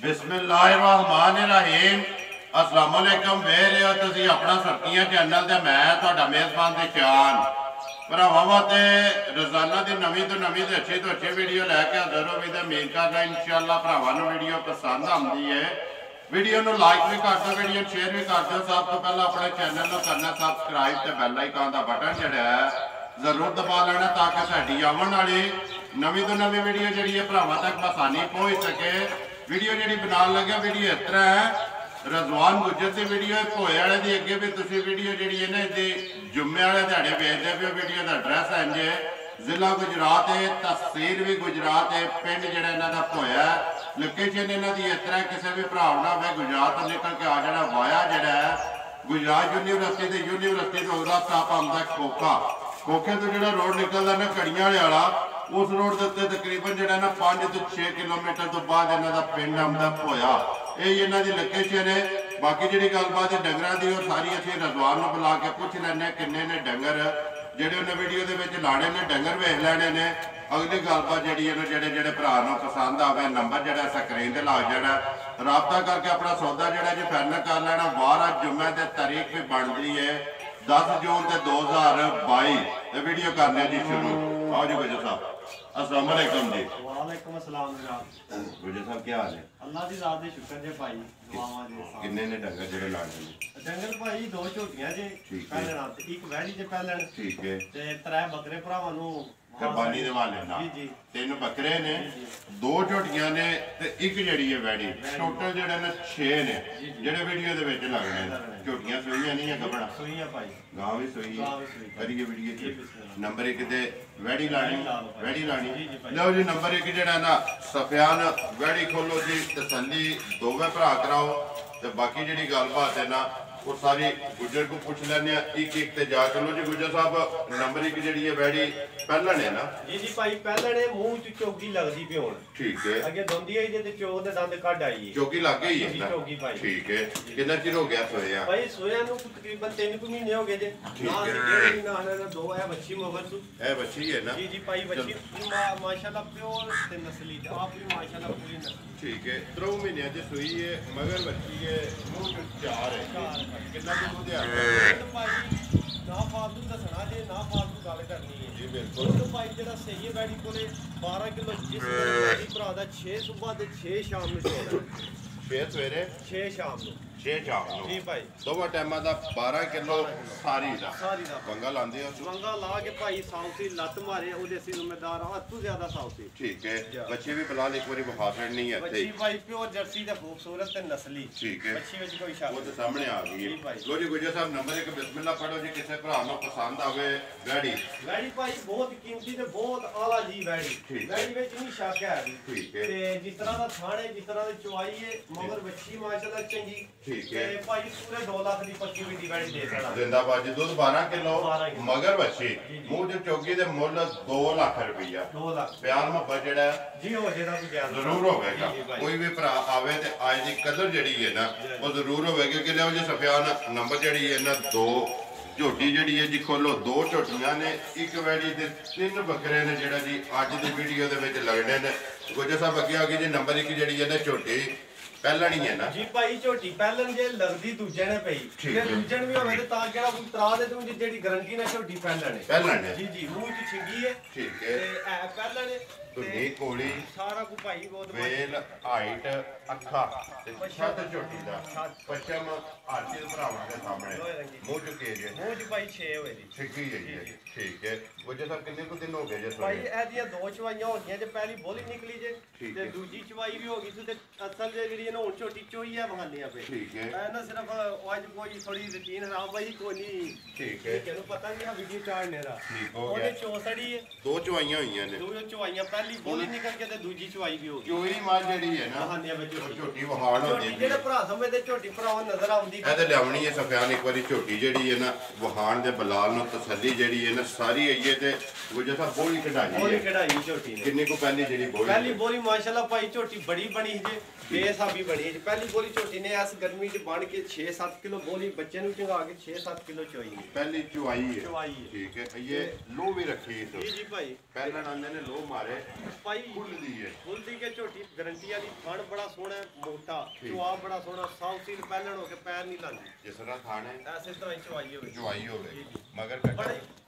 बिस्मिल्लाहिर्रहमानिर्रहीम अस्सलाम वालेकुम वे रहे हो तुसी अपना सर्दियां चैनल ते मैं तुहाडा मेज़बान दी शान भरावां वास्ते रोजाना दी नवीं तो अच्छी वीडियो लैके हाज़र हो भी ते उम्मीद करदा इंशाअल्लाह भरावां नूं वीडियो पसंद आउंदी है। वीडियो नूं लाइक भी कर दो, वीडियो शेयर भी कर दो। सब तो पहले अपने चैनल नूं करना सबसक्राइब ते बैल आइकन दा बटन जिहड़ा है जरूर दबा लेना ताकि साडी आवन वाली नवीं तो नवीं वीडियो जिहड़ी है भरावां तक आसानी पहुंच सके। वीडियो जिहड़ी बनाउण लगे वीडियो इस तरह है, रजवान गुजर की वीडियो भोए वाले की अगे भी तुम वीडियो जी है ना इसकी जुम्मे वाले दिहाड़े भेजते पे वीडियो का एड्रैस है इंजे जिला गुजरात है, तहसील भी गुजरात है, पिंड जरा इन्हों का भोया लोकेशन इन्हों की इस तरह किसी भी भरा ना हो गुजरात तो निकल के आ जाना वाया जरा है गुजरात यूनीवर्सिटी से यूनीवर्सिटी तो अगला स्टाप आता खोखा, खोखे तो जो रोड निकलता ना कड़ियां वाला उस रोड के उत्ते तकरीबन जो ना 5 तो 6 किलोमीटर तो बाद इन्हों का पिंड आता भोया। यही इन्हों की लोकेशन है। बाकी जी गलबात है डंगर की और सारी असीं रजवान को बुला के पूछ लैने किन्ने ने डंगर जेडे उन्हें वीडियो के लाने ने डंगर वेख लैने ने। अगली गलबात जी जेडे जेडे भरा पसंद आवे नंबर जो स्क्रीन पर लग जाना, रबता करके अपना सौदा जो जी फाइनल कर लेना। वार जुम्मे की तारीख भी बनती है 10 जून 2022। वीडियो करने जी शुरू। आओ जी गुजर साहब अस्सलाम वालेकुम जी। वालेकुम अस्सलाम जनाब। गुजर साहब क्या हाल है? अल्लाह दी ज़ात दी शुक्र जे भाई दुआवां दे साथ। किन्ने ने डंगर जेडे लाने ने? डंगर भाई 2 झोटियां जे पहलण ते एक वैली जे पहलण। ठीक है। ते 3 बकरे भरावां नूं कुर्बानी दे वाले ना। जी जी। 3 बकरे ने, 2 झोटियां ने ते एक जड़ी है वैड़ी। टोटल जेडे ने 6 ने जेडे वीडियो दे विच लगने ने। झोटियां सूईयां नहीं है गबड़ा? सूईयां भाई। गांव भी सूई है। करिए वीडियो च नंबर 1 ते वैड़ी लानी, वैड़ी लानी। लो जी नंबर 1 जेड़ा ना सफियान वैड़ी खोलो जी, तसल्ली दोवें भरा कराओ ते बाकी जेड़ी गलबात है ना वो सारी गुजर को पूछ लेने एक एक ते जा चलो जी। गुजर साहब नंबर 1 जेड़ी है वैड़ी पहलण है ना? जी जी भाई पहलण है, मुंह च चौकी लगदी पे हुण। ठीक है। अगे दंदी आई जे चो दे दंद कढ आई है। चौकी लग गई है ना? चौकी भाई। ठीक है। कितना चिर हो गया सोया? भाई सोया नु तकरीबन 3 महीने हो गए जे। ना डेढ़ महीना ना 2 है बच्ची मगर तू। है बच्ची है ना? जी जी भाई बच्ची माशाल्लाह प्योर ते नस्ली ते आप भी माशाल्लाह पूरी नस्ल। ठीक है। 3 महीने दी सुई है मगर बच्ची है मुंह च 4 है। कितना दूध है? ना फालतू दसना जे ना फालतू गल करनी है जी बिल्कुल। तो भाई जेड़ा सही है वैडी कोले 12 किलो जिस वैडी भरा दा 6 सुबह ते 6 शाम ਨੂੰ ਚੋਣਾ 6 ਸਵੇਰੇ 6 ਸ਼ਾਮ ਨੂੰ 6 ਸ਼ਾਮ ਨੂੰ। ਜੀ ਭਾਈ ਦੋਵਾਂ ਟਾਈਮਾਂ ਦਾ 12 ਕਿਲੋ ਸਾਰੀ ਦਾ ਬੰਗਾ ਲਾਉਂਦੇ ਹੋ? ਬੰਗਾ ਲਾ ਕੇ ਭਾਈ ਸਾਊਥੀ ਲੱਤ ਮਾਰੇ ਉਹਦੇ ਅਸੀਂ ਜ਼ਿੰਮੇਦਾਰ ਹਾਂ ਤੂੰ ਜ਼ਿਆਦਾ ਸਾਊਥੀ। ਠੀਕ ਹੈ। ਬੱਚੇ ਵੀ ਬਲਾਲ ਇੱਕ ਵਾਰੀ ਵਿਖਾ ਛੱਡਣੀ ਹੈ ਇੱਥੇ। ਬੱਚੀ ਭਾਈ ਪਿਓਰ ਜਰਸੀ ਦਾ ਖੂਬਸੂਰਤ ਤੇ ਨਸਲੀ। ਠੀਕ ਹੈ। ਬੱਚੀ ਵਿੱਚ ਕੋਈ ਸ਼ੱਕ ਉਹ ਤਾਂ ਸਾਹਮਣੇ ਆ ਗਈ ਹੈ। ਲੋ ਜੀ ਗੁਜਰ ਸਾਹਿਬ ਨੰਬਰ 1 ਬਿਸਮਿਲ੍ਲਾ ਪੜੋ ਜੀ, ਕਿਸੇ ਭਰਾ ਨੂੰ ਪਸੰਦ ਆਵੇ ਵੈੜੀ। ਵੈੜੀ ਭਾਈ ਬਹੁਤ ਕੀਮਤੀ ਤੇ ਬਹੁਤ ਆਲਾ ਜੀ ਵੈੜੀ। ਵੈੜੀ ਵਿੱਚ ਨਹੀਂ ਸ਼ੱਕ ਹੈ। ਠੀਕ ਹੈ। ਤੇ ਜਿਸ ਤਰ੍ਹਾਂ ਦਾ ਥਾਣੇ ਜਿਸ ਤਰ੍ਹਾਂ ਦੀ ਚੁਆਈ ਹੈ ਮਗਰ ਬੱਚੀ ਮਾਸ਼ਾਅੱਲਾ ਚੰਗੀ। ਠੀਕ ਹੈ। ਤੇ ਭਾਈ ਪੂਰੇ 2 ਲੱਖ ਦੀ 25 ਵੀ ਦੀ ਵੈੜੀ ਦੇ ਸਕਦਾ। ਜ਼ਿੰਦਾਬਾਦ ਜੀ। ਦੁੱਧ 12 ਕਿਲੋ ਮਗਰ ਬੱਚੀ ਮੂੰਹ ਚ ਚੋਗੀ ਦੇ ਮੁੱਲ 2 ਲੱਖ ਰੁਪਈਆ। 2 ਲੱਖ ਪਿਆਰ ਮੁਹੱਬਤ ਜਿਹੜਾ ਜੀ ਹੋ ਜਿਹੜਾ ਵੀ ਗਿਆ ਜ਼ਰੂਰ ਹੋਵੇਗਾ। ਕੋਈ ਵੀ ਭਰਾ ਆਵੇ ਤੇ ਅੱਜ ਦੀ ਕਦਰ ਜਿਹੜੀ ਹੈ ਨਾ ਉਹ ਜ਼ਰੂਰ ਹੋਵੇਗੀ ਕਿ ਲਿਓ ਜੀ ਸਫਿਆਨ ਨੰਬਰ ਜਿਹੜੀ ਹੈ ਨਾ 2 ਝੋਟੀ ਜਿਹੜੀ ਹੈ ਜੀ ਖੋਲੋ 2 ਝੋਟੀਆਂ ਨੇ ਇੱਕ ਵੈੜੀ ਤੇ 3 ਬੱਕਰੇ ਨੇ ਜਿਹੜਾ ਜੀ ਅੱਜ ਦੀ ਵੀਡੀਓ ਦੇ ਵਿੱਚ ਲੱਗਣੇ ਨੇ। ਗੁਜਰ ਸਾਹਿਬ ਅੱਗੇ ਆ ਗਈ ਜੀ ਨੰਬਰ 1 ਜਿਹੜੀ ਹੈ ਨਾ ਝੋਟੀ ਪਹਿਲਣੀ ਹੈ ਨਾ? ਜੀ ਭਾਈ ਝੋਟੀ ਪਹਿਲਣ ਜੇ ਲੱਗਦੀ ਦੂਜੇ ਨੇ ਪਈ ਤੇ ਦੂਜਣ ਵੀ ਹੋਵੇ ਤੇ ਤਾਂ ਕਿਹੜਾ ਕੋਈ ਤਰਾ ਦੇ ਤੂੰ ਜਿਹੜੀ ਗਰੰਟੀ ਨਾਲ ਝੋਟੀ ਪਹਿਲਣ ਹੈ। ਪਹਿਲਣ ਹੈ ਜੀ ਜੀ। ਮੂੰਹ ਚ ਛਿੰਗੀ ਹੈ। ਠੀਕ ਹੈ। ਤੇ ਐ ਪਹਿਲਣ ਹੈ ਤੇ ਕੋਲੀ ਸਾਰਾ ਕੋ ਭਾਈ ਬਹੁਤ ਵੇਲ ਹਾਈਟ ਅੱਖਾਂ ਤੇ ਛੱਤ ਝੋਟੀ ਦਾ ਪਛਮ ਆਰਤੀ ਦੇ ਭਰਾਵਾਂ ਦੇ ਸਾਹਮਣੇ ਮੂੰਹ ਚੁੱਕੇ ਜੇ ਮੂੰਹ ਚ ਭਾਈ 6 ਹੋਏ ਜੀ। ਛਿੱਗੀ ਹੈ। ਠੀਕ ਹੈ। ਵਜੇ ਸਰ ਕਿੰਨੇ ਕੁ ਦਿਨ ਹੋ ਗਏ ਜੇ ਭਾਈ? ਇਹਦੀਆਂ 2 ਚਵਾਈਆਂ ਹੋ ਗਈਆਂ ਜੇ, ਪਹਿਲੀ ਬੋਲੀ ਨਿਕਲੀ ਜੇ ਤੇ ਦੂਜੀ ਚਵਾਈ ਵੀ ਹੋ ਗਈ ਸੀ ਤੇ ਅਸਲ ਜਿਹੜੀ ਹੁਣ ਝੋਟੀ ਚੋਈ ਆ ਬਹਾਨੀਆਂ ਪਏ। ਠੀਕ ਹੈ। ਐ ਨਾ ਸਿਰਫ ਅੱਜ ਕੋਈ ਥੋੜੀ ਰੁਟੀਨ ਖਰਾਬ ਭਾਈ ਕੋਈ ਨਹੀਂ। ਠੀਕ ਹੈ। ਕਿਹਨੂੰ ਪਤਾ ਨਹੀਂ ਆ ਵੀਡੀਓ ਚਾੜਨੇ ਦਾ। ਠੀਕ ਹੋ ਗਿਆ। ਉਹਨੇ ਚੋਸੜੀ ਹੈ 2 ਚਵਾਈਆਂ ਹੋਈਆਂ ਨੇ। 2 ਚਵਾਈਆਂ ਪਹਿਲੀ ਬੋਲੀ ਨਿਕਲ ਕੇ ਤੇ ਦੂਜੀ ਚਵਾਈ ਵੀ ਹੋ ਗਈ। ਚੋਈ ਮਾਂ ਜਿਹੜੀ ਹੈ ਨਾ ਬਹਾਨੀਆਂ ਵਿੱਚ ਝੋਟੀ ਵਹਾੜ ਹੁੰਦੀ ਹੈ। ਜਿਹੜੇ ਭਰਾ ਸਮਝਦੇ ਝੋਟੀ ਭਰਾ ਨਜ਼ਰ ਆਉਂਦੀ ਇਹ ਤੇ ਲਿਆਉਣੀ ਹੈ ਸਫਿਆਨ ਇੱਕ ਵਾਰੀ ਝੋਟੀ ਜਿਹੜੀ ਹੈ ਨਾ ਵਹਾਣ ਦੇ ਬਲਾਲ ਨੂੰ ਤਸੱਲੀ ਜਿਹੜੀ ਹੈ ਨਾ ਸਾਰੀ ਆਈਏ ਤੇ ਗੁਜਰ ਸਾਹਿਬ ਬੋਲੀ ਕਢਾਈ ਝੋਟੀ ਨੇ। ਕਿੰਨੀ ਕੋ ਪਹਿਲੀ ਜਿਹੜੀ ਬੋਲੀ? ਪਹਿਲੀ ਬੋਲੀ ਮਾਸ਼ਾਅੱਲਾ ਭਾਈ ਝੋਟੀ ਬੜੀ ਬਣੀ ਜੇ ਬੇਸਾਬੀ ਬਣੀ ਜੀ। ਪਹਿਲੀ ਬੋਲੀ ਝੋਟੀ ਨੇ ਇਸ ਗਰਮੀ 'ਚ ਬਣ ਕੇ 6-7 ਕਿਲੋ ਬੋਲੀ ਬੱਚੇ ਨੂੰ ਚੰਗਾ ਕੇ 6-7 ਕਿਲੋ ਚੋਈ ਹੈ। ਪਹਿਲੀ ਚੁਆਈ ਹੈ। ਠੀਕ ਹੈ। ਇਹ ਲੋ ਵੀ ਰੱਖੀ ਜੀ ਜੀ ਭਾਈ ਪਹਿਲਾਂ ਆਂਦੇ ਨੇ ਲੋ ਮਾਰੇ ਭਾਈ ਖੁੱਲਦੀ ਹੈ ਖੁੱਲਦੀ ਕੇ ਝੋਟੀ ਗਰੰਟੀ ਵਾਲੀ ਥਣ ਬੜਾ ਸੋਹਣਾ ਮੋਟਾ ਜਵਾਬ ਬੜਾ ਸੋਹਣਾ ਸਾਊਥ ਸੀਲ ਪਹਿਲਣ ਹੋ ਕੇ ਪੈਰ ਨਹੀਂ ਲਾਂਦੀ ਜਿਸ ਤਰ੍ਹਾਂ ਖਾਣੇ ਐਸੇ ਤਰ੍ਹਾਂ ਹੀ ਚਵਾਈ ਹੋਵੇ ਜਵਾਈ ਹੋਵੇ ਮਗਰ ਬੜੀ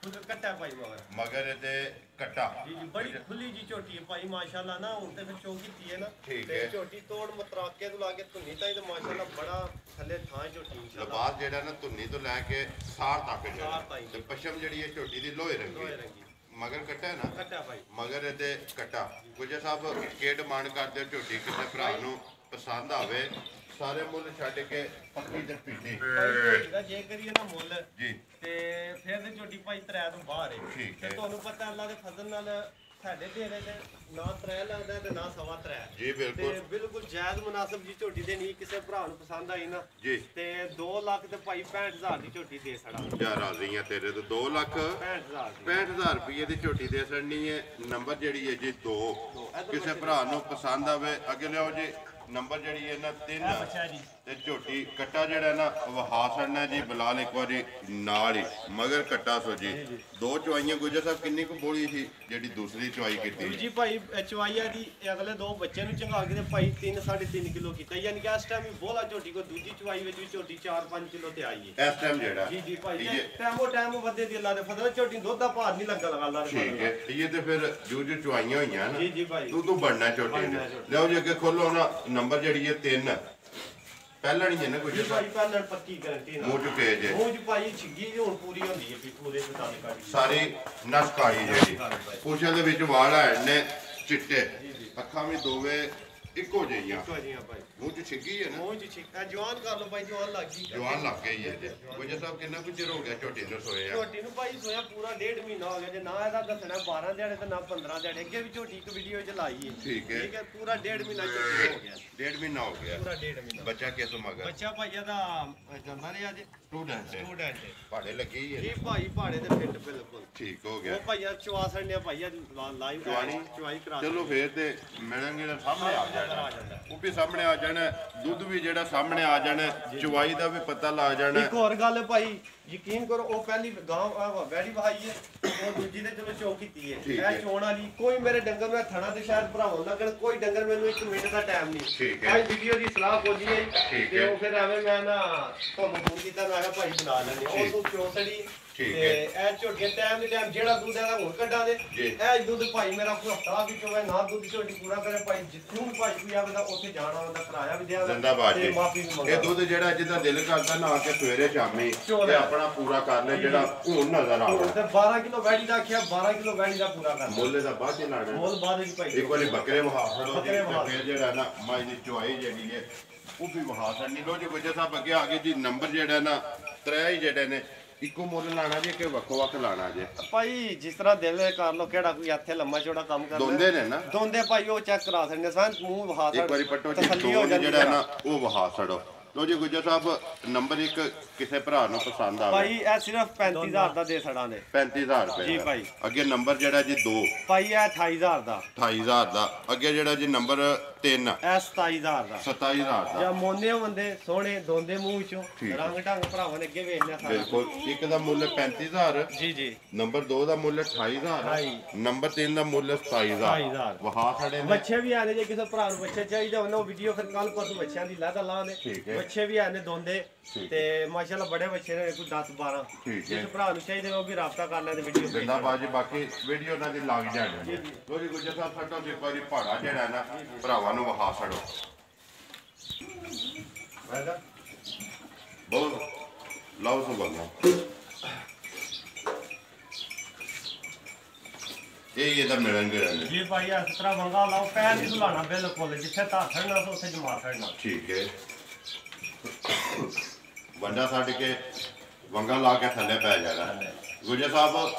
ਕੱਟਾ ਭਾਈ ਮਗਰ ਤੇ ਕੱਟਾ ਜੀ ਜੀ ਬੜੀ ਖੁੱਲੀ ਜੀ ਝੋਟੀ ਹੈ ਭਾਈ ਮਾਸ਼ਾਅੱਲਾ ਨਾ ਹੁਣ ਤੇ ਫਿਰ ਚੌਂ ਕੀਤੀ ਹੈ ਨਾ ਠੀਕ ਤੇ ਹੈ ਝੋਟੀ ਤੋੜ ਮਤਰਾਕੇ ਤੋਂ ਲਾ ਕੇ ਧੁੰਨੀ ਤਾਈ ਤੇ ਮਾਸ਼ਾਅੱਲਾ ਬੜਾ ਥੱਲੇ ਥਾਂ ਝੋਟੀ ਇਨਸ਼ਾਅੱਲਾ ਲਬਾਸ ਜਿਹੜਾ ਨਾ ਧੁੰਨੀ ਤੋਂ ਲੈ ਕੇ ਸਾਰ ਤੱਕ ਜਿਹੜਾ ਤੇ ਪਸ਼ਮ ਜਿਹੜੀ ਹੈ ਝੋਟੀ ਦੀ ਲੋਹੇ ਰੰਗੀ ਮਗਰ ਕੱਟਾ ਹੈ ਨਾ ਕੱਟਾ ਭਾਈ ਮਗਰ ਤੇ ਕੱਟਾ ਗੁਜਰ ਸਾਹਿਬ ਕੀ ਡਿਮਾਂਡ ਕਰਦੇ ਹੋ ਝੋਟੀ ਕਿਸੇ ਭਰਾ ਨੂੰ ਪਸੰਦ ਆਵੇ ਸਾਰੇ ਮੁੱਲ ਛੱਡ ਕੇ ਪੱਕੀ ਤੇ ਪੀਟੀ ਦਾ ਜੇ ਕਰੀਏ ਨਾ ਮੁੱਲ ਜੀ ਤੇ ਫਿਰ ਤੇ ਝੋਟੀ ਭਾਈ ਤਰੇ ਤੋਂ ਬਾਹਰ ਹੈ ਠੀਕ ਤੇ ਹੈ ਤੁਹਾਨੂੰ ਪਤਾ ਅੱਲਾ ਦੇ ਫਜ਼ਲ ਨਾਲ ਸਾਡੇ ਢੇਰੇ ਤੇ ਨਾ ਤਰੇ ਲੱਗਦਾ ਤੇ ਨਾ ਸਵਾ ਤਰੇ ਜੀ ਤੇ ਬਿਲਕੁਲ ਬਿਲਕੁਲ ਜਾਇਜ਼ ਮੁਨਾਸਬ ਜੀ ਝੋਟੀ ਦੇ ਨਹੀਂ ਕਿਸੇ ਭਰਾ ਨੂੰ ਪਸੰਦ ਆਈ ਨਾ ਜੀ ਤੇ 2 ਲੱਖ ਤੇ ਭਾਈ 65000 ਦੀ ਝੋਟੀ ਦੇ ਸੜਾ ਯਾ ਰਾਜ਼ੀਆਂ ਤੇਰੇ ਤੋਂ 2 ਲੱਖ 65000 ਦੀ 65000 ਰੁਪਏ ਦੀ ਝੋਟੀ ਦੇ ਸੜਨੀ ਹੈ ਨੰਬਰ ਜਿਹੜੀ ਹੈ ਜੀ 2 ਕਿਸੇ ਭਰਾ ਨੂੰ ਪਸੰਦ ਆਵੇ ਅੱਗੇ ਲਿਆਓ ਜੀ ਨੰਬਰ ਜਿਹੜੀ ਹੈ ਨਾ 3 ਅੱਛਾ ਜੀ ਤੇ ਝੋਟੀ ਕੱਟਾ ਜਿਹੜਾ ਨਾ ਵਹਾ ਸੜਨਾ ਜੀ ਬਲਾਲ ਇੱਕ ਵਾਰੀ ਨਾਲ ਹੀ ਮਗਰ ਕੱਟਾ ਸੋ ਜੀ 2 ਚਵਾਈਆਂ ਗੁਜਰ ਸਾਹਿਬ ਕਿੰਨੀ ਕੁ ਬੋਲੀ ਸੀ ਜਿਹੜੀ ਦੂਸਰੀ ਚਵਾਈ ਕੀਤੀ ਜੀ ਭਾਈ ਚਵਾਈਆ ਦੀ ਅਗਲੇ 2 ਬੱਚੇ ਨੂੰ ਚੰਗਾ ਕੇ ਤੇ ਭਾਈ 3 3.5 ਕਿਲੋ ਕੀਤਾ ਯਾਨੀ ਕਿ ਇਸ ਟਾਈਮ ਵੀ ਬੋਲਾ ਝੋਟੀ ਕੋ ਦੂਜੀ ਚਵਾਈ ਵਿੱਚ ਵੀ ਝੋਟੀ 4-5 ਕਿਲੋ ਤੇ ਆਈ ਹੈ ਇਸ ਟਾਈਮ ਜਿਹੜਾ ਜੀ ਜੀ ਭਾਈ ਟਾਈਮ ਵੱਧੇ ਦੀ ਅੱਲਾ ਦੇ ਫਜ਼ਲ ਝੋਟੀ ਦੁੱਧ ਦਾ ਭਾਰ ਨਹੀਂ ਲੱਗਾ ਲਗਾ ਅੱਲਾ ਦੇ ਠੀਕ ਹੈ ਇਹ ਤੇ ਫਿਰ ਜੋ ਚਵਾਈਆਂ ਹੋਈਆਂ ਨਾ ਜੀ ਜੀ ਭਾਈ ਤੂੰ ਬਣਨਾ ਝੋਟੀ ਨੇ ਲਿਆਓ ਜੀ ਅੱਗੇ ਖੋਲੋ ਨਾ ਨੰਬਰ ਜਿਹੜੀ ਹੈ 3 ਪਹਿਲਾਂ ਨਹੀਂ ਹੈ ਨਾ ਜੀ ਭਾਈ ਪਹਿਲਾਂ ਪੱਕੀ ਗਾਰੰਟੀ ਨਾਲ ਮੂੰਹ ਚੁਕੇ ਜੇ ਮੂੰਹ ਚ ਭਾਈ ਛਿੱਗੀ ਹੁਣ ਪੂਰੀ ਹੁੰਦੀ ਹੈ ਵੀ ਪੂਰੇ ਬਤਾ ਦੇ ਕਾੜੀ ਸਾਰੀ ਨਸ ਕਾਲੀ ਜਿਹੜੀ ਪੁੱਛਾਂ ਦੇ ਵਿੱਚ ਵਾਲ ਹੈ ਨੇ ਚਿੱਟੇ ਅੱਖਾਂ ਵੀ ਦੋਵੇਂ ਇੱਕੋ ਜਿਹੀਆਂ ਜੀ ਭਾਈ ਮੂੰਹ ਚ ਛਿੱਗੀ ਹੈ ਨਾ ਮੂੰਹ ਚ ਛਿੱਕਾ ਜਵਾਨ ਕਰ ਲਓ ਭਾਈ ਜਵਾਨ ਲੱਗ ਗਈ ਜਵਾਨ ਲੱਗ ਗਈ ਹੈ ਜੀ ਗੁਜਰ ਸਾਹਿਬ ਕਿੰਨਾ ਕੁ ਚਿਰ ਹੋ ਗਿਆ ਝੋਟੀ ਨੂੰ ਸੋਏ ਆ ਝੋਟੀ ਨੂੰ ਭਾਈ ਸੋਇਆ ਪੂਰਾ 1.5 ਮਹੀਨਾ ਹੋ ਗਿਆ ਜੇ ਨਾ ਇਹਦਾ ਦੱਸਣਾ 12 ਦਿਹਾੜੇ ਤੇ ਨਾ 15 ਦਿਹਾੜੇ ਅੱਗੇ ਵੀ ਝੋਟੀ ਇੱਕ ਵੀਡੀਓ ਚ ਲਾਈ ਹੈ ਠੀਕ ਹੈ ਪੂਰਾ 1.5 ਮਹੀਨਾ ਝੋਟੀ ਹੋ ਗਿਆ 1.5 ਮਹੀਨਾ ਹੋ ਗਿਆ ਪੂਰਾ 1.5 ਮਹੀਨਾ ਬੱਚਾ ਕਿਸ ਮਗਰ ਬੱਚਾ ਭਾਈ ਇਹਦਾ ਜਾਂਦਾ ਰਿਹਾ ਜੇ ਸਟੂਡੈਂਟ ਹੈ ਸਟੂਡੈਂਟ ਹੈ ਪਹਾੜੇ ਲੱਗੀ ਹੈ ਜੀ ਭਾਈ ਪਹਾੜੇ ਦੇ ਫਿੱਟ ਬਿਲਕੁਲ ਠੀਕ ਹੋ ਗਿਆ ਉਹ ਭਾਈਆ ਚਵਾਸਣ ਨੇ ਭਾਈਆ ਲਾਈਵ ਚਵਾਈ ਕਰਾ ਚਲੋ ਫੇਰ ਤੇ ਮਿਲਾਂਗੇ ਨਾ ਸਾਹਮਣੇ ਆ ਜਾਣਾ ਉਹ ਵੀ ਸਾਹਮਣੇ ਆ ਜਾਣਾ ਦੁੱਧ ਵੀ ਜਿਹੜਾ ਸਾਹਮਣੇ ਆ ਜਾਣਾ ਚਵਾਈ ਦਾ ਵੀ ਪਤਾ ਲੱਗ ਜਾਣਾ ਇੱਕ ਹੋਰ ਗੱਲ ਭਾਈ ਯਕੀਨ ਕਰੋ ਉਹ ਪਹਿਲੀ ਗਾਂ ਵੈੜੀ ਵਹਾਈ ਹੈ ਉਹ ਦੂਜੀ ਨੇ ਚਲੋ ਚੋ ਕੀਤੀ ਹੈ ਇਹ ਚੋਣ ਵਾਲੀ ਕੋਈ ਮੇਰੇ ਡੰਗਰ ਨੂੰ ਥਣਾ ਤੇ ਸ਼ਾਇਦ ਭਰਾਵਾਂ ਲੱਗਣ ਕੋਈ ਡੰਗਰ ਮੈਨੂੰ 1 ਮਿੰਟ ਦਾ ਟਾਈਮ ਨਹੀਂ ਭਾਈ ਵੀਡੀਓ ਦੀ ਸਲਾਹ ਬੋਲੀ ਹੈ ਤੇ ਉਹ ਫਿਰ ਐਵੇਂ ਮੈਂ ਨਾ ਤੁਹਾਨੂੰ ਫੋਨ ਕੀਤਾ ਮੈਂ ਕਿਹਾ ਭਾਈ ਬਣਾ ਲੈਣੇ ਉਹ ਤੋਂ ਚੋਸੜੀ ਤੇ ਇਹ ਝੋਟੀਆਂ ਟਾਈਮ ਦੇ ਟਾਈਮ ਜਿਹੜਾ ਦੁੱਧ ਇਹਦਾ ਹੁਣ ਕੱਢਾਂ ਦੇ ਇਹ ਦੁੱਧ ਭਾਈ ਮੇਰਾ ਕੋਈ ਹਫਤਾ ਵੀ ਚੋਵੇ ਨਾ ਦੁੱਧ ਝੋਟੀ ਪੂਰਾ ਕਰੇ ਭਾਈ ਜਿੱਥੋਂ ਵੀ ਭਾਈ ਕੋਈ ਆਵੇ ਤਾਂ ਉੱਥੇ ਜਾਣਾ ਹੁੰਦਾ ਕਿਰਾਇਆ ਵੀ ਦੇਣਾ ਤੇ ਮਾਫੀ ਵੀ ਮੰਗਾ ਇਹ ਦੁੱਧ ਜਿਹੜਾ ਜਿੱਦਾਂ ਦਿਲ ਕਰਦਾ ਨਾ ਕੇ ਸਵੇਰੇ ਸ਼ਾਮੀ ਤੇ ਆਪਣਾ ਪੂਰਾ ਕਰ ਲੈ ਜਿਹੜਾ ਹੁਣ ਨਜ਼ਰ ਆਵੇ ਤੇ 12 ਕਿਲੋ ਵੈੜੀ ਦਾ ਆਖਿਆ 12 ਕਿਲੋ ਵੈੜੀ ਦਾ ਪੂਰਾ ਕਰ ਮੁੱਲੇ ਦਾ ਬਾਅਦ ਚ ਲਾਣਾ ਮੁੱਲ ਬਾਅਦ ਵਿੱਚ ਭਾਈ ਇੱਕ ਵਾਰੀ ਬੱਕਰੇ ਵਹਾ ਫੜੋ ਜੀ ਫਿਰ ਜਿਹੜਾ ਨਾ ਮਾਈ ਦੀ ਚੁਆਈ ਜਿਹੜੀ ਹੈ ਉਹ ਵੀ ਵਹਾ ਛੱਡਣੀ ਲੋ ਜੀ ਗੁਜਰ ਸਾਹਿਬ ਅੱਗੇ ਆ ਗਏ ਜੀ ਨੰਬਰ ਜਿਹੜਾ ਨਾ 3 ਹੀ ਜਿਹੜੇ ਨੇ ਇੱਕੋ ਮੁੱਲ ਲਾਣਾ ਜੇ ਕਿ ਵੱਖੋ ਵੱਖ ਲਾਣਾ ਜੇ ਭਾਈ ਜਿਸ ਤਰ੍ਹਾਂ ਦਿਲ ਕਰ ਲੋ ਕਿਹੜਾ ਕੋਈ ਇੱਥੇ ਲੰਮਾ ਚੌੜਾ ਕੰਮ ਕਰਦਾ ਦੋਂਦੇ ਨੇ ਨਾ ਦੋਂਦੇ ਭਾਈ ਉਹ ਚੈੱਕ ਕਰਾ ਸਕਦੇ ਸਾਂ ਮੂੰਹ ਵਹਾ ਇੱਕ ਵਾਰੀ ਪੱਟੋ ਜੀ ਜਿਹੜਾ ਨਾ ਉਹ ਵਹਾ ਛੜੋ ਲੋ ਜੀ ਗੁਜਰ ਸਾਹਿਬ ਨੰਬਰ 1 ਕਿਸੇ ਭਰਾ ਨੂੰ ਪਸੰਦ ਆਵੇ ਭਾਈ ਇਹ ਸਿਰਫ 35000 ਦਾ ਦੇ ਛੜਾ ਨੇ 35000 ਰੁਪਏ ਜੀ ਭਾਈ ਅੱਗੇ ਨੰਬਰ ਜਿਹੜਾ ਜੀ 2 ਭਾਈ ਇਹ 28000 ਦਾ 28000 ਦਾ ਅੱਗੇ ਜਿਹੜਾ ਜੀ ਨੰਬਰ 3 ਇਹ 27000 ਦਾ 27000 ਦਾ ਜਾਂ ਮੋਨੇ ਬੰਦੇ ਸੋਹਣੇ ਦੋਂਦੇ ਮੂੰਹ ਚੋਂ ਰੰਗ ਢੰਗ ਭਰਾਵਾਂ ਨੇ ਅੱਗੇ ਵੇਖ ਲਿਆ ਸਾਰਾ ਬਿਲਕੁਲ ਇੱਕ ਦਾ ਮੁੱਲ 35000 ਜੀ ਜੀ ਨੰਬਰ 2 ਦਾ ਮੁੱਲ 28000 ਨੰਬਰ 3 ਦਾ ਮੁੱਲ 27000 ਵਹਾ ਖੜੇ ਨੇ ਬੱਚੇ ਵੀ ਆਨੇ ਜੇ ਕਿਸੇ ਭਰਾ ਨੂੰ ਬੱਚੇ ਚਾਹੀਦੇ ਹੋਣ ਉਹ ਵੀਡੀਓ ਫਿਰ ਕੱਲ ਪਰਸੋਂ ਬੱਚਿਆਂ ਦੀ ਲਾਦਾ ਲਾਣੇ ਬੱਚੇ ਵੀ ਆਨੇ ਦੋਂਦੇ ਤੇ ਮਾਸ਼ਾਅੱਲਾ ਬੜੇ ਬੱਚੇ ਨੇ ਕੋਈ 10 12 ਜਿਸ ਭਰਾ ਨੂੰ ਚਾਹੀਦੇ ਉਹ ਵੀ ਰਾਬਤਾ ਕਰ ਲੈਂਦੇ ਵੀਡੀਓ ਜ਼ਿੰਦਾਬਾਦ ਜੀ ਬਾਕੀ ਵੀਡੀਓ ਨਾਲ ਦੀ ਲੱਗ ਜਾਣੀ ਲੋਜੀ ਗੁਜਰ ਸਾਹਿਬ ਸਾਡਾ ਤੇ ਵਾਰੀ ਪਹਾੜਾ ਜਿਹੜਾ ਨਾ ਭਰਾਵਾਂ ਨੂੰ ਵਹਾ ਛੜੋ ਬਹੁਤ ਲਾਓ ਸੁਭਾਨਾ ਇਹ ਇਹਦਾ ਮਿਲਣਗੇ ਰਹਿੰਦੇ ਜੀ ਭਾਈ ਇਸ ਤਰ੍ਹਾਂ ਵੰਗਾ ਲਾਓ ਪੈਰ ਨਹੀਂ ਸੁਲਾਣਾ ਬਿਲਕੁਲ ਜਿੱਥੇ ਧਾਖੜਨਾ ਤੋਂ ਉੱਥੇ ਜਮਾ ਕਰਨਾ ਠੀਕ ਹੈ ਵੰਡਾ ਛੱਡ ਕੇ ਵੰਗਾ ਲਾ ਕੇ ਥੱਲੇ ਪੈ ਜਾਣਾ ਗੁਜਰ ਸਾਹਿਬ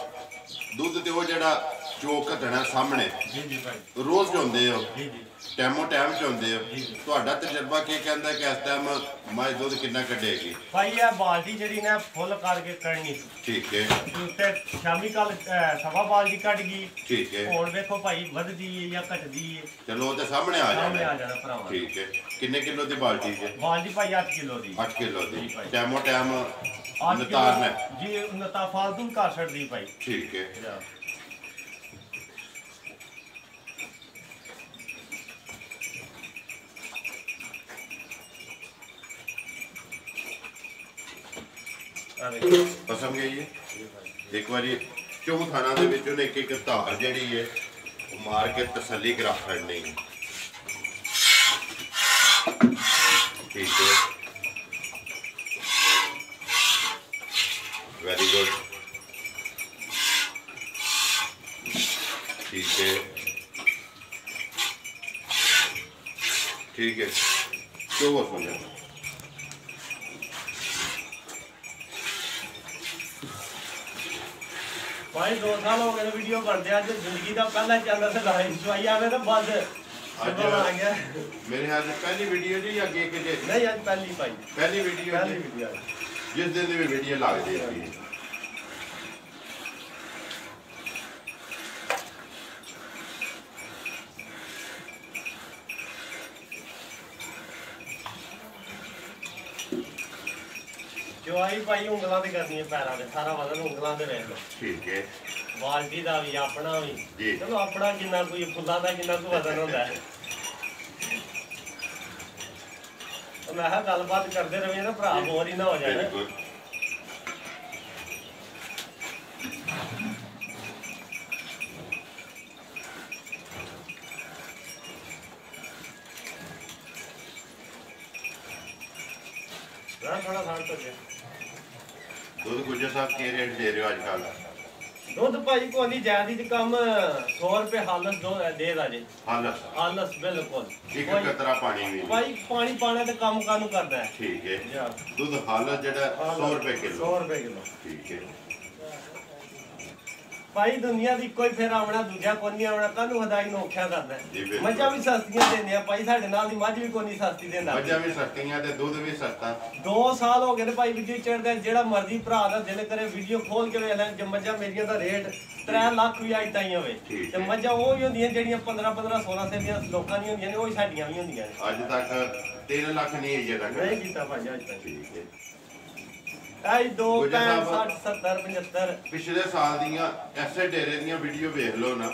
ਦੁੱਧ ਤੇ ਉਹ ਜਿਹੜਾ ਚੋਕ ਘਟਣਾ ਸਾਹਮਣੇ ਜੀ ਜੀ ਭਾਈ ਰੋਜ਼ ਚੋਂਦੇ ਹੋ ਜੀ ਜੀ ਟਾਈਮੋ ਟਾਈਮ ਚੋਂਦੇ ਹੋ ਤੁਹਾਡਾ ਤਜਰਬਾ ਕੀ ਕਹਿੰਦਾ ਕਿ ਇਸ ਟਾਈਮ ਮਾਈ ਦੁੱਧ ਕਿੰਨਾ ਕੱਢੇਗੀ ਭਾਈ ਇਹ ਬਾਲਟੀ ਜਿਹੜੀ ਨੇ ਫੁੱਲ ਕਰਕੇ ਕਰਨੀ ਠੀਕ ਹੈ ਉੱਤੇ ਸ਼ਾਮੀ ਕੱਲ ਸਵਾ ਬਾਲਟੀ ਕੱਢ ਗਈ ਠੀਕ ਹੈ ਹੁਣ ਵੇਖੋ ਭਾਈ ਵਧਦੀ ਹੈ ਜਾਂ ਘਟਦੀ ਹੈ ਚਲੋ ਉਹ ਤੇ ਸਾਹਮਣੇ ਆ ਸਾਹਮਣੇ ਆ ਜਾਣਾ ਜਾਣਾ ਭਰਾਵਾ ਠੀਕ ਹੈ ਕਿੰਨੇ ਕਿਲੋ ਦੀ ਬਾਲਟੀ ਹੈ ਬਾਲਟੀ ਭਾਈ 8 ਕਿਲੋ ਦੀ 8 ਕਿਲੋ ਦੀ ਟਾਈਮੋ ਟਾਈਮ 8 ਨਤਾਰਨਾ ਜੀ ਨਤਾ ਫਾਲਤੂ ਕਰ ਛੱਡਦੀ ਭਾਈ ਠੀਕ ਹੈ पसम गई है एक बार चौ थाना दे विच उन्हें एक धार जिहड़ी है मार के तसल्ली करा छड़नी ठीक है वेरी गुड ठीक है ठीक है क्यों वो सुन भाई 2 साल हो गए वीडियो करते हैं जिंदगी का पहला चैनल से लाइव आवे तो बस आज आ गया मेरे ख्याल से पहली वीडियो जी या के नहीं आज पहली भाई पहली वीडियो जिस दिन भी वीडियो लग जाएगी चवाई भाई उंगलों से करनी है पैरों से सारा वजन उंगलों से रह लो ठीक है बाल्टी का भी अपना भी चलो अपना कितना कोई फुल्ला का कितना कोई वजन होता है मैं गलबात करते रहिए ना भरा बोर ही ना हो जाए थोड़ा खान तो दूध गुजर साहब के रेट दे रहे हो आजकल दुध भाई को नहीं ज्यादा कम 100 रुपए हालस दो दे दाजे हालस हालस बिल्कुल एक कतरा पानी भी भाई पानी पाने ते काम कानू करदा है ठीक है दूध हालस जेड़ा 100 रुपए किलो 100 रुपए किलो ठीक है भाई दुनिया दी कोई फेर आवना दूजा कोई नहीं आवना कानू हदाई नोखिया करदा है मज्जा भी सस्तियां देने आ भाई साडे नाल दी मੱਝ भी कोई नहीं सस्ती देंदा मੱਝਾਂ भी सस्तियां ते दूध भी सस्ता 2 साल हो गए ने भाई वीडियो चढ़दा जेड़ा मर्जी भरा दा दिल करे वीडियो खोल के वेख ले जे मੱਝਾਂ मेरियां दा रेट 3 लाख भी आई ताई होवे ते मੱਝਾਂ ਉਹ ਹੀ ਹੁੰਦੀਆਂ ਜਿਹੜੀਆਂ 15 16 ਸੇ ਦੀਆਂ ਲੋਕਾਂ ਦੀਆਂ ਹੁੰਦੀਆਂ ਨੇ ਉਹ ਸਾਡੀਆਂ ਵੀ ਹੁੰਦੀਆਂ ਨੇ ਅੱਜ ਤੱਕ 3 ਲੱਖ ਨਹੀਂ ਅਜੇ ਤੱਕ ਨਹੀਂ ਕੀਤਾ ਭਾਈ ਅੱਜ ਤੱਕ ਠੀਕ ਹੈ आई 2 60 70 75 पिछले साल दियां ऐसे डेरे दियां वीडियो देख लो ना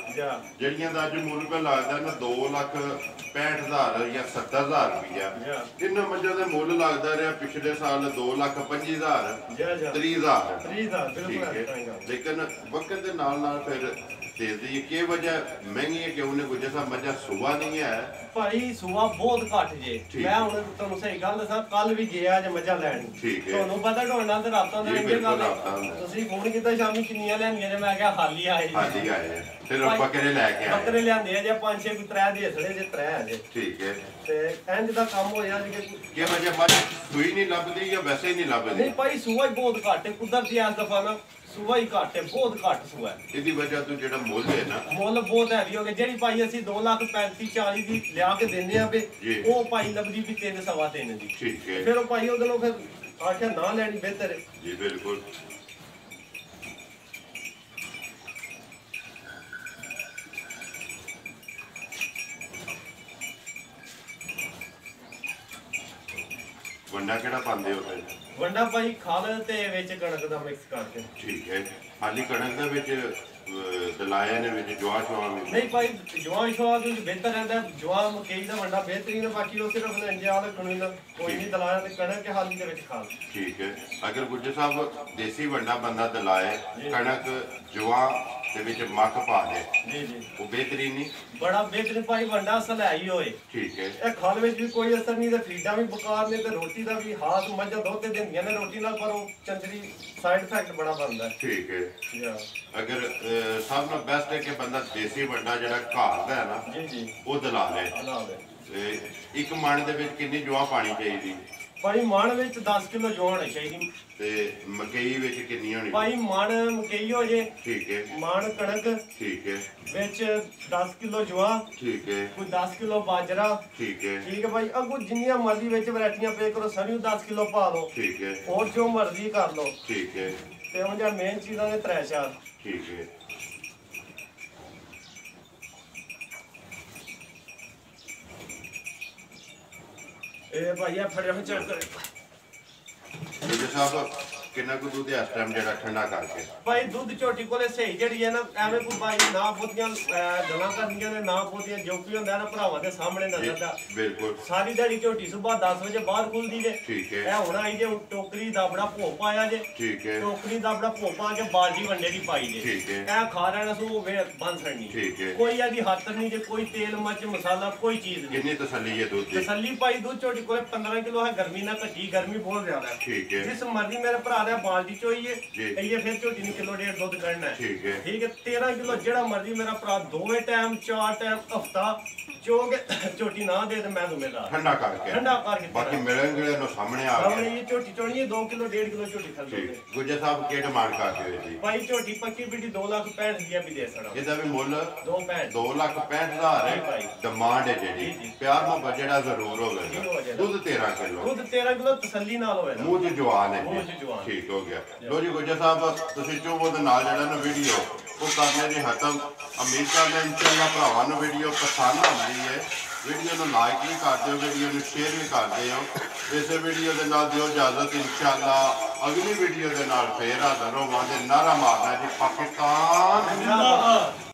ਜਿਹੜੀਆਂ ਦਾ ਅੱਜ ਮੁੱਲ पे ਲੱਗਦਾ ਨਾ 2,65,000 ਜਾਂ 70,000 ਰੁਪਇਆ ਇਹਨਾਂ ਮੱਝਾਂ ਦੇ ਮੁੱਲ ਲੱਗਦਾ ਰਿਹਾ ਪਿਛਲੇ ਸਾਲ 2,25,000 30,000 ਬਿਲਕੁਲ ਲੇਕਿਨ ਵਕਤ ਦੇ ਨਾਲ ਫਿਰ तेज दी के वजह महंगी है क्यों ने गुजर साहब मजा सुबह नहीं है भाई सुबह बहुत घट जे मैं हुन ਤੁਹਾਨੂੰ ਸਹੀ ਗੱਲ ਦੱਸਾਂ ਕੱਲ ਵੀ ਗਿਆ ਜੇ ਮੱਝਾਂ ਲੈਣ ਠੀਕ ਹੈ ਤੁਹਾਨੂੰ ਪਤਾ ਢੋਣ ਨਾਲ ਤੇ ਰਾਤਾਂ ਦਾ ਇੰਨੇ ਗੱਲ ਤੁਸੀਂ ਫੋਨ ਕੀਤਾ ਸ਼ਾਮੀ ਕਿੰਨੀਆਂ ਲੈਣੀਆਂ ਨੇ ਮੈਂ ਕਿਹਾ ਹਾਲੀ ਆਏ ਫਿਰ ਬੱਕਰੇ ਲੈ ਕੇ ਆਏ ਬੱਕਰੇ ਲਿਆਂਦੇ ਆ ਜੇ 5-6 ਕੋਈ 3 ਦੇ ਥੜੇ ਜੇ 3 ਆ ਜੇ ਠੀਕ ਹੈ ਤੇ ਇੰਜ ਦਾ ਕੰਮ ਹੋਇਆ ਜੀ ਕਿ ਵਜ੍ਹਾ ਮੱਝ ਸੂਈ ਨਹੀਂ ਲੱਭਦੀ ਜਾਂ ਵੈਸੇ ਹੀ ਨਹੀਂ ਲੱਭਦੀ ਨਹੀਂ ਭਾਈ ਸੂਆ ਹੀ ਬਹੁਤ ਘੱਟ ਹੈ ਕੁਦਰਤੀ ਇਸ ਦਫਾ ਨਾ ਸੁਆ ਹੀ ਘੱਟ ਹੈ ਬਹੁਤ ਘੱਟ ਸੁਆ ਹੈ ਇਹਦੀ ਵਜ੍ਹਾ ਤੋਂ ਜਿਹੜਾ ਮੁੱਲ ਹੈ ਨਾ ਮੁੱਲ ਬਹੁਤ ਹੈਵੀ ਹੋ ਗਿਆ ਜਿਹੜੀ ਭਾਈ ਅਸੀਂ 2,35,40 ਦੀ ਲਿਆ ਕੇ ਦਿੰਦੇ ਆ ਵੀ ਉਹ ਭਾਈ ਲੱਭਦੀ ਵੀ 3.3 ਦੀ ਠੀਕ ਹੈ ਫਿਰ ਉਹ ਭਾਈ ਉਹਦੇ ਨੂੰ ਫਿਰ ਆਖਿਆ ਨਾ ਲੈਣੀ ਬਿਹਤਰ ਹੈ ਜੀ ਬਿਲਕੁਲ ਵੰਡਾ ਕਿਹੜਾ ਪਾਉਂਦੇ ਹੋ ਫਿਰ ਵੰਡਾ ਭਾਈ ਖਾਲ ਤੇ ਵਿੱਚ ਕਣਕ ਦਾ ਮਿਕਸ ਕਰਕੇ ਠੀਕ ਹੈ ਹਾਲੀ ਕਣਕ ਦੇ ਵਿੱਚ ਦਲਾਇਆ ਨੇ ਵਿੱਚ ਜਵਾਂ ਸ਼ਵਾ ਨਹੀਂ ਭਾਈ ਜਵਾਂ ਸ਼ਵਾ ਤੋਂ ਬਿਹਤਰ ਰਹਿੰਦਾ ਜਵਾਂ ਮਕਈ ਦਾ ਵੰਡਾ ਬਿਹਤਰੀਨ ਬਾਕੀ ਉਹ ਸਿਰਫ ਇੰਜਿਆਲ ਕਣਕ ਦਾ ਕੋਈ ਨਹੀਂ ਦਲਾਇਆ ਤੇ ਕਣਕ ਕੇ ਹਾਲੀ ਦੇ ਵਿੱਚ ਖਾਲ ਠੀਕ ਹੈ ਅਗਰ ਗੁੱਜਰ ਸਾਹਿਬ ਦੇਸੀ ਵੰਡਾ ਬੰਦਾ ਦਲਾਏ ਕਣਕ ਜਵਾਂ ਦੇ ਵਿੱਚ ਮੱਕ ਪਾ ਦੇ ਜੀ ਜੀ ਉਹ ਬਿਹਤਰੀਨ ਨਹੀਂ ਬੜਾ ਬਿਹਤਰੀਨ ਭਾਈ ਵੰਡਾ ਸਲਾਈ ਹੋਏ ਠੀਕ ਹੈ ਇਹ ਖਾਲ ਵਿੱਚ ਵੀ ਕੋਈ ਅਸਰ ਨਹੀਂ ਤੇ ਫੀਡਾਂ ਵੀ ਬਕਾਰ ਨੇ ਤੇ ਰੋਟੀ ਦਾ ਵੀ ਹਾਥ ਮੱਝਾਂ ਦੁੱਧ ਤੇ ਦਿੰਦੀਆਂ ਨੇ ਰੋਟੀ ਨਾਲ ਪਰ ਉਹ ਚੰਦਰੀ ਸਾਈਡ ਇਫੈਕਟ ਬੜਾ ਬਣਦਾ ਠੀਕ ਹੈ ਅਗਰ ਸਭ ਤੋਂ ਬੈਸਟ ਹੈ ਕਿ ਬੰਦਾ ਦੇਸੀ ਵੰਡਾ ਜਿਹੜਾ ਘਰ ਦਾ ਹੈ ਨਾ ਜੀ ਜੀ ਉਹ ਦਲਾ ਲੈ ਤੇ ਇੱਕ ਮਣ ਦੇ ਵਿੱਚ ਕਿੰਨੀ ਜਵਾਂ ਪਾਣੀ ਚਾਹੀਦੀ ਭਾਈ ਮਣ ਵਿੱਚ 10 ਕਿਲੋ ਜਵਾਂ ਹੋਣੀ ਚਾਹੀਦੀ ਤੇ ਮਕਈ ਵਿੱਚ ਕਿੰਨੀ ਹੋਣੀ ਭਾਈ ਮਣ ਮਕਈ ਹੋ ਜੇ ਠੀਕ ਹੈ ਮਣ ਕਣਕ ਠੀਕ ਹੈ ਵਿੱਚ 10 ਕਿਲੋ ਜਵਾਂ ਠੀਕ ਹੈ ਕੋਈ 10 ਕਿਲੋ ਬਾਜਰਾ ਠੀਕ ਹੈ ਠੀਕ ਹੈ ਭਾਈ ਅੱਗੋਂ ਜਿੰਨੀਆਂ ਮਰਜ਼ੀ ਵਿੱਚ ਵੈਰਾਈਟੀਆਂ ਪੇ ਕਰੋ ਸਾਰੀਆਂ 10 ਕਿਲੋ ਪਾ ਲਓ ਠੀਕ ਹੈ ਹੋਰ ਜੋ ਮਰਜ਼ੀ ਕਰ ਲਓ ਠੀਕ ਹੈ ਤੇ ਉਹ ਜਿਹੜਾ ਮੇਨ ਚੀਜ਼ਾਂ ਨੇ 3-4 ਠੀਕ ਹੈ ਇਹ ਭਾਈ ਆ ਫੜਿਆ ਹੁਣ ਚੈੱਕ ਕਰੇ ਜੀ ਸਾਹਿਬ ਕਿੰਨਾ ਕੁ ਦੁੱਧ ਇਸ ਟਾਈਮ ਜਿਹੜਾ ਠੰਡਾ ਕਰਕੇ ਭਾਈ ਦੁੱਧ ਝੋਟੀ ਕੋਲੇ ਸਹੀ ਜਿਹੜੀ ਹੈ ਨਾ ਐਵੇਂ ਕੋਈ ਬਾਈ ਨਾ ਬਹੁਤੀਆਂ ਗੱਲਾਂ ਕਰਨੀਆਂ ਨੇ ਨਾ ਬਹੁਤੀਆਂ ਜੋ ਕੀ ਹੁੰਦਾ ਨਾ ਭਰਾਵਾਂ ਦੇ ਸਾਹਮਣੇ ਨਜ਼ਰ ਬਿਲਕੁਲ ਸਾਰੀ ਦਿਹਾੜੀ ਝੋਟੀ ਸੁਬਾਹ 10 ਵਜੇ ਬਾਹਰ ਖੁੱਲਦੀ ਜੇ ਠੀਕ ਹੈ ਇਹ ਹੁਣ ਆਈ ਜੇ ਟੋਕਰੀ ਦਾ ਬੜਾ ਭੋਂ ਪਾਇਆ ਜੇ ਠੀਕ ਹੈ ਟੋਕਰੀ ਦਾ ਬੜਾ ਭੋਂ ਪਾ ਕੇ ਬਾਲਟੀ ਵੰਡੇ ਦੀ ਪਾਈ ਜੇ ਠੀਕ ਹੈ ਇਹ ਖਾ ਲੈਣਾ ਸੂ ਬੰਦ ਛੜਨੀ ਠੀਕ ਹੈ ਕੋਈ ਇਹਦੀ ਹੱਥ ਨਹੀਂ ਜੇ ਕੋਈ ਤੇਲ ਮਿਰਚ ਮਸਾਲਾ ਕੋਈ ਚੀਜ਼ ਨਹੀਂ ਕਿੰਨੀ ਤਸੱਲੀ ਹੈ ਦੁੱਧ ਦੀ ਤਸੱਲੀ ਪਾਈ ਦੁੱਧ ਝੋਟੀ ਕੋਲੇ 15 ਕਿਲੋ ਹੈ ਗਰਮੀ ਨਾ ਘਟੀ ਗਰਮੀ ਬਹੁਤ ਜ਼ਿਆਦਾ ਹੈ ਠੀਕ ਹੈ ਜਿਸ ਮਰਜ਼ੀ ਮੇਰੇ ਭਰਾ ਦਾ ਬਾਲਟੀ ਚੋਈਏ ਇਹ ਫਿਰ ਝੋਟੀ ਨੂੰ ਕਿਲੋ ਡੇਢ ਦੁੱਧ ਕੱਢਣਾ ਹੈ ਠੀਕ ਹੈ 13 ਕਿਲੋ ਜਿਹੜਾ ਮਰਜ਼ੀ ਮੇਰਾ ਭਰਾ ਦੋਵੇਂ ਟਾਈਮ 4 ਟਾਈਮ ਹਫਤਾ ਚੋਗ ਝੋਟੀ ਨਾ ਦੇ ਤੇ ਮੈਂ ਦੁਮੇਲਾ ਠੰਡਾ ਕਰਕੇ ਬਾਕੀ ਮਿਲਣਗੇ ਨੂੰ ਸਾਹਮਣੇ ਆ ਸਾਹਮਣੇ ਇਹ ਝੋਟੀ ਚੋਣੀ ਹੈ 2 ਕਿਲੋ 1.5 ਕਿਲੋ ਝੋਟੀ ਖਾਂਦੇ ਨੇ ਗੁੱਜਰ ਸਾਹਿਬ ਕੀ ਡਿਮਾਂਡ ਕਰਦੇ ਹੋ ਜੀ ਭਾਈ ਝੋਟੀ ਪੱਕੀ ਬਿੱਡੀ 2,65,000 ਦੀ ਵੀ ਦੇ ਸਕਦਾ ਇਹਦਾ ਵੀ ਮੁੱਲ 2,65,000 ਹੈ ਡਿਮਾਂਡ ਹੈ ਜਿਹੜੀ ਪਿਆਰ ਮੁਹੱਬਤ ਜਿਹੜਾ ਜ਼ਰੂਰ ਹੋਵੇਗਾ ਦੁੱਧ 13 ਕਿਲੋ ਦੁੱਧ 13 ਕਿਲੋ ਤਸੱਲੀ ਨਾਲ ਹੋਵੇ ਮੂੰਹ 'ਚ ਜਵਾਨ ਹੈ ਮੂੰਹ 'ਚ ਜਵਾਨ ਠੀਕ ਹੋ ਗਿਆ ਲੋ ਜੀ ਗੁੱਜਰ ਸਾਹਿਬ ਤੁਸੀਂ ਚੋਵੋ ਦੇ ਨਾਲ ਜਿਹੜਾ ਨਾ ਵੀਡੀਓ ਉਹ ਕਰਨੇ ਦੀ ਹਤਮ ਉਮੀਦ ਕਰਦੇ ਇਨਸ਼ਾਅੱਲਾ ਭਰਾਵਾਂ ਨੂੰ ਵੀਡੀਓ ਪਸੰਦ ਆਉਂਦੀ ਹੈ ਵੀਡੀਓ ਨੂੰ ਲਾਈਕ ਵੀ ਕਰ ਦਿਓ ਵੀਡੀਓ ਨੂੰ ਸ਼ੇਅਰ ਵੀ ਕਰ ਦਿਓ ਇਸੇ ਵੀਡੀਓ ਦੇ ਨਾਲ ਦਿਓ ਇਜਾਜ਼ਤ ਇਨਸ਼ਾਅੱਲਾ ਅਗਲੀ ਵੀਡੀਓ ਦੇ ਨਾਲ ਫੇਰ ਹਾਜ਼ਰ ਹੋਵਾਂਗੇ ਨਾਰਾ ਮਾਰਨਾ ਜੀ ਪਾਕਿਸਤਾਨ ਜ਼ਿੰਦਾਬਾਦ।